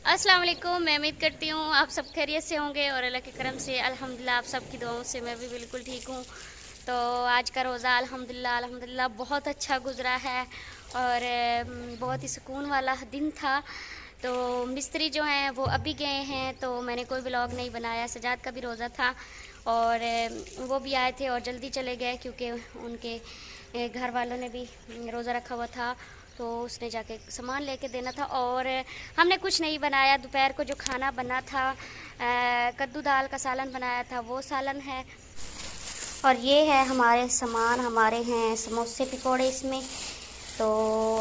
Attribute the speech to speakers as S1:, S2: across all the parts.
S1: अस्सलाम वालेकुम। मैं उम्मीद करती हूँ आप सब खैरियत से होंगे और अल्लाह के करम से अल्हम्दुलिल्लाह आप सबकी दुआओं से मैं भी बिल्कुल ठीक हूँ। तो आज का रोज़ा अल्हम्दुलिल्लाह बहुत अच्छा गुज़रा है और बहुत ही सुकून वाला दिन था। तो मिस्त्री जो हैं वो अभी गए हैं, तो मैंने कोई व्लॉग नहीं बनाया। सजाद का भी रोज़ा था और वो भी आए थे और जल्दी चले गए क्योंकि उनके घर वालों ने भी रोज़ा रखा हुआ था, तो उसने जाके सामान लेके देना था। और हमने कुछ नहीं बनाया। दोपहर को जो खाना बना था, कद्दू दाल का सालन बनाया था, वो सालन है। और ये है हमारे सामान, हमारे हैं समोसे पकौड़े इसमें। तो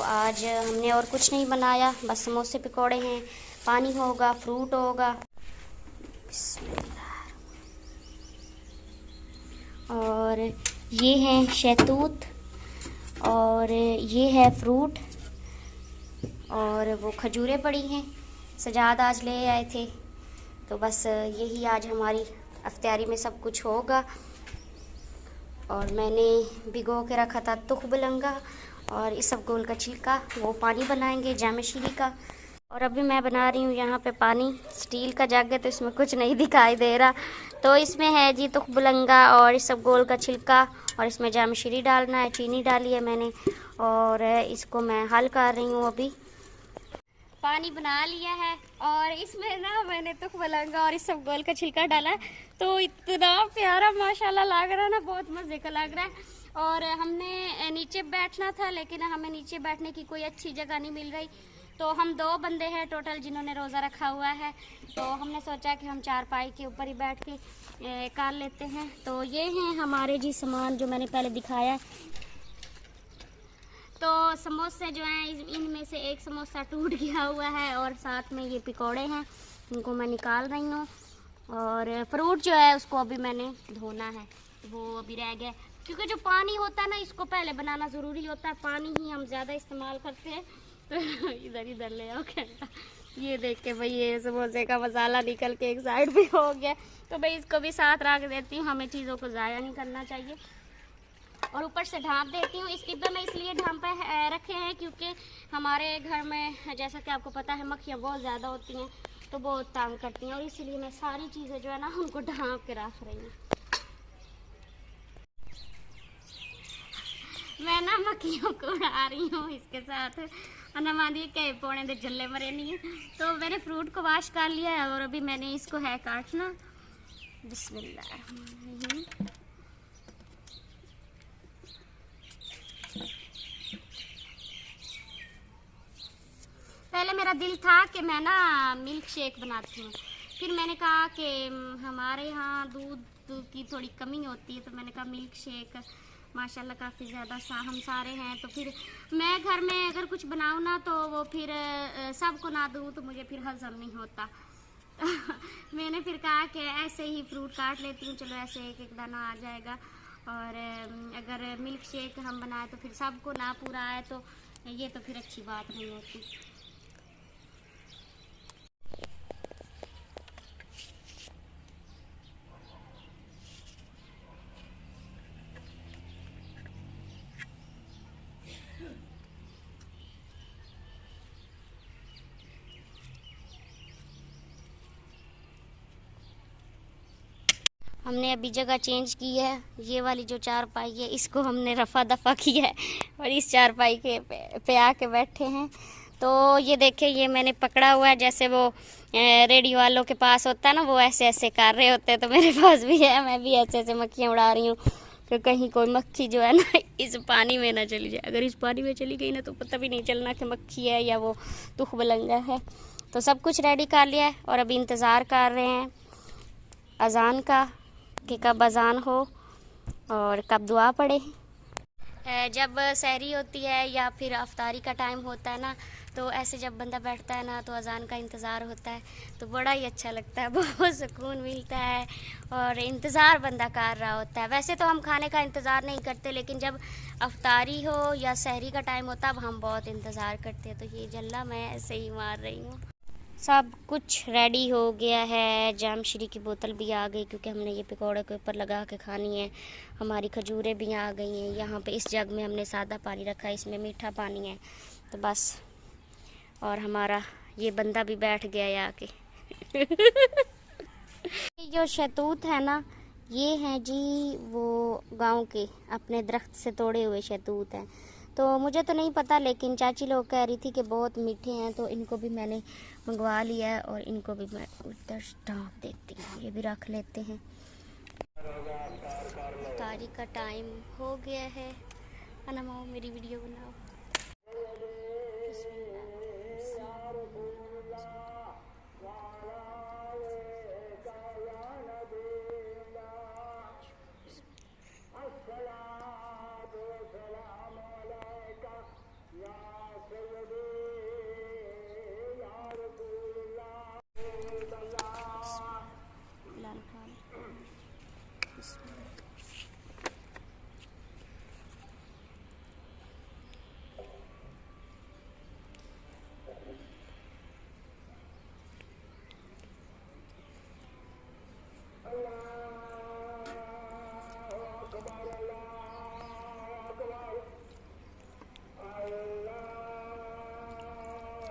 S1: आज हमने और कुछ नहीं बनाया, बस समोसे पकौड़े हैं, पानी होगा, फ्रूट होगा। बिस्मिल्लाह। और ये हैं शहतूत और ये है फ्रूट और वो खजूरें पड़ी हैं, सजाद आज ले आए थे। तो बस यही आज हमारी अफ्तारी में सब कुछ होगा। और मैंने भिगो के रखा था तुखबलंगा और इसबगोल का छिलका, वो पानी बनाएंगे जामे शीरी का। और अभी मैं बना रही हूँ यहाँ पे पानी। स्टील का जग है तो इसमें कुछ नहीं दिखाई दे रहा। तो इसमें है जी तुखबलंगा और इसबगोल का छिलका और इसमें जामे शीरी डालना है। चीनी डाली है मैंने और इसको मैं हल कर रही हूँ। अभी पानी बना लिया है और इसमें ना मैंने तुखबलंगा और इसबगोल का छिलका डाला, तो इतना प्यारा माशाल्लाह लग रहा है ना, बहुत मज़े का लग रहा है। और हमने नीचे बैठना था लेकिन हमें नीचे बैठने की कोई अच्छी जगह नहीं मिल रही। तो हम 2 बंदे हैं टोटल जिन्होंने रोज़ा रखा हुआ है, तो हमने सोचा कि हम चारपाई के ऊपर ही बैठ के कर लेते हैं। तो ये हैं हमारे जी सामान जो मैंने पहले दिखाया। तो समोसे जो हैं इनमें से एक समोसा टूट गया हुआ है और साथ में ये पकौड़े हैं, इनको मैं निकाल रही हूँ। और फ्रूट जो है उसको अभी मैंने धोना है, वो अभी रह गया क्योंकि जो पानी होता है ना इसको पहले बनाना ज़रूरी होता है। पानी ही हम ज़्यादा इस्तेमाल करते हैं। तो इधर इधर ले आओ कैमरा। ये देख के भाई ये समोसे का मसाला निकल के एक साइड पे हो गया, तो भाई इसको भी साथ रख देती हूँ, हमें चीज़ों को ज़ाया नहीं करना चाहिए। और ऊपर से ढाँप देती हूँ। इस डिब्बे में इसलिए ढाँप रखे हैं क्योंकि हमारे घर में जैसा कि आपको पता है मक्खियाँ बहुत ज़्यादा होती हैं, तो बहुत तंग करती हैं, और इसीलिए मैं सारी चीज़ें जो है ना उनको ढाँप के रख रही हूँ। मैं ना मक्खियों को उड़ा रही हूँ इसके साथ, और नमादी के पौने दे जल्ले मरे नहीं है। तो मैंने फ्रूट को वॉश कर लिया है और अभी मैंने इसको है काटना। बिस्मिल्लाह। पहले मेरा दिल था कि मैं ना मिल्क शेक बनाती हूँ, फिर मैंने कहा कि हमारे यहाँ दूध की थोड़ी कमी होती है, तो मैंने कहा मिल्क शेक माशाल्लाह काफ़ी ज़्यादा हम सारे हैं, तो फिर मैं घर में अगर कुछ बनाऊँ ना तो वो फिर सबको ना दूँ तो मुझे फिर हज़म नहीं होता। मैंने फिर कहा कि ऐसे ही फ्रूट काट लेती हूँ, चलो ऐसे एक एक दाना आ जाएगा। और अगर मिल्क शेक हम बनाए तो फिर सबको ना पूरा आए तो ये तो फिर अच्छी बात नहीं होती। हमने अभी जगह चेंज की है। ये वाली जो चारपाई है इसको हमने रफ़ा दफ़ा किया है और इस चारपाई के पे आके बैठे हैं। तो ये देखे, ये मैंने पकड़ा हुआ है, जैसे वो रेडियो वालों के पास होता है ना, वो ऐसे ऐसे कर रहे होते हैं, तो मेरे पास भी है। मैं भी ऐसे ऐसे मक्खियाँ उड़ा रही हूँ कि कहीं कोई मक्खी जो है ना इस पानी में ना चली जाए। अगर इस पानी में चली गई ना तो पता भी नहीं चलना कि मक्खी है या वो तुखबलंगा है। तो सब कुछ रेडी कर लिया है और अभी इंतज़ार कर रहे हैं अज़ान का कि कब अज़ान हो और कब दुआ पढ़े। जब सहरी होती है या फिर अफ्तारी का टाइम होता है ना, तो ऐसे जब बंदा बैठता है ना तो अज़ान का इंतज़ार होता है, तो बड़ा ही अच्छा लगता है, बहुत सुकून मिलता है और इंतज़ार बंदा कर रहा होता है। वैसे तो हम खाने का इंतज़ार नहीं करते, लेकिन जब अफ्तारी हो या सहरी का टाइम होता है तब हम बहुत इंतज़ार करते हैं। तो ये जल्ला मैं ऐसे ही मार रही हूँ। सब कुछ रेडी हो गया है। जाम श्री की बोतल भी आ गई क्योंकि हमने ये पकौड़े के ऊपर लगा के खानी है। हमारी खजूरें भी आ गई हैं। यहाँ पे इस जग में हमने सादा पानी रखा है, इसमें मीठा पानी है, तो बस। और हमारा ये बंदा भी बैठ गया है आके। ये जो शहतूत है ना, ये हैं जी वो गांव के अपने दरख्त से तोड़े हुए शहतूत हैं। तो मुझे तो नहीं पता, लेकिन चाची लोग कह रही थी कि बहुत मीठे हैं, तो इनको भी मैंने मंगवा लिया है और इनको भी मैं उधर डाल देती हूँ। ये भी रख लेते हैं। इफ्तारी का टाइम हो गया है। बनाओ, मेरी वीडियो बनाओ।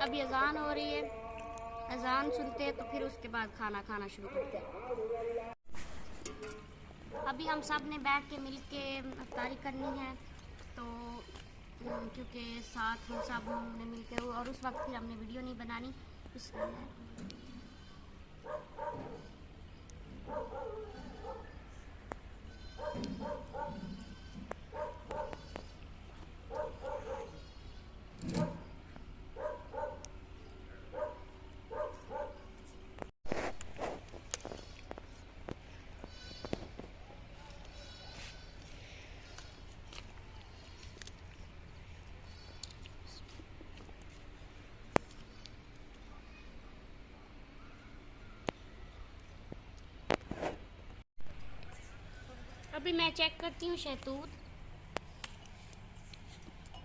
S1: अभी अजान हो रही है, अजान सुनते हैं तो फिर उसके बाद खाना खाना शुरू करते हैं। अभी हम सब ने बैठ के मिल के इफ्तारी करनी है, तो क्योंकि साथ हम सब ने मिल के, और उस वक्त फिर हमने वीडियो नहीं बनानी। अभी मैं चेक करती हूँ शहतूत,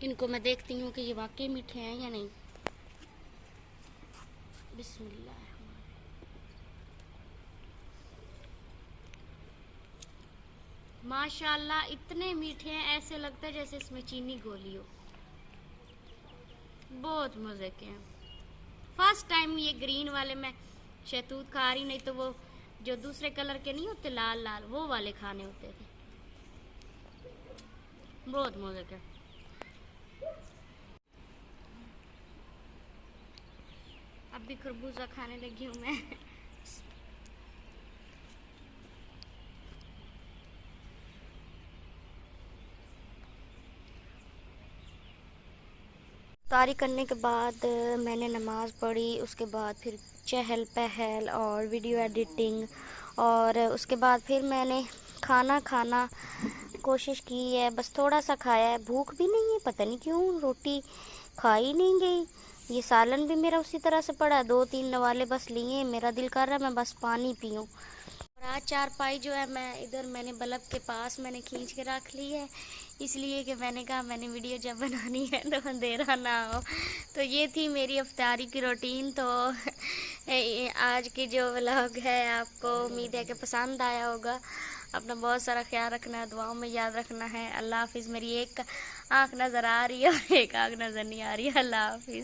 S1: इनको मैं देखती हूँ कि ये वाकई मीठे हैं या नहीं। बिस्मिल्लाह। माशाल्लाह इतने मीठे हैं, ऐसे लगता है जैसे इसमें चीनी घोली हो। बहुत मज़े के हैं। फर्स्ट टाइम ये ग्रीन वाले मैं शहतूत खा रही, नहीं तो वो जो दूसरे कलर के नहीं होते लाल लाल, वो वाले खाने होते थे। बहुत मज़े के। अब भी खरबूजा खाने लगी हूँ मैं। इफ्तारी करने के बाद मैंने नमाज़ पढ़ी, उसके बाद फिर चहल पहल और वीडियो एडिटिंग, और उसके बाद फिर मैंने खाना कोशिश की है। बस थोड़ा सा खाया है, भूख भी नहीं है, पता नहीं क्यों रोटी खाई नहीं गई। ये सालन भी मेरा उसी तरह से पड़ा, 2-3 नवाले बस लिए। मेरा दिल कर रहा है मैं बस पानी पीऊँ। और आज चारपाई जो है मैं इधर मैंने बल्ब के पास मैंने खींच के रख ली है, इसलिए कि मैंने कहा मैंने वीडियो जब बनानी है तो अंधेरा ना हो। तो ये थी मेरी इफ्तारी की रूटीन। तो आज की जो व्लॉग है आपको उम्मीद है कि पसंद आया होगा। अपना बहुत सारा ख्याल रखना है, दुआओं में याद रखना है। अल्लाह हाफिज़। मेरी एक आँख नज़र आ रही है और एक आँख नज़र नहीं आ रही है। अल्लाह हाफिज़।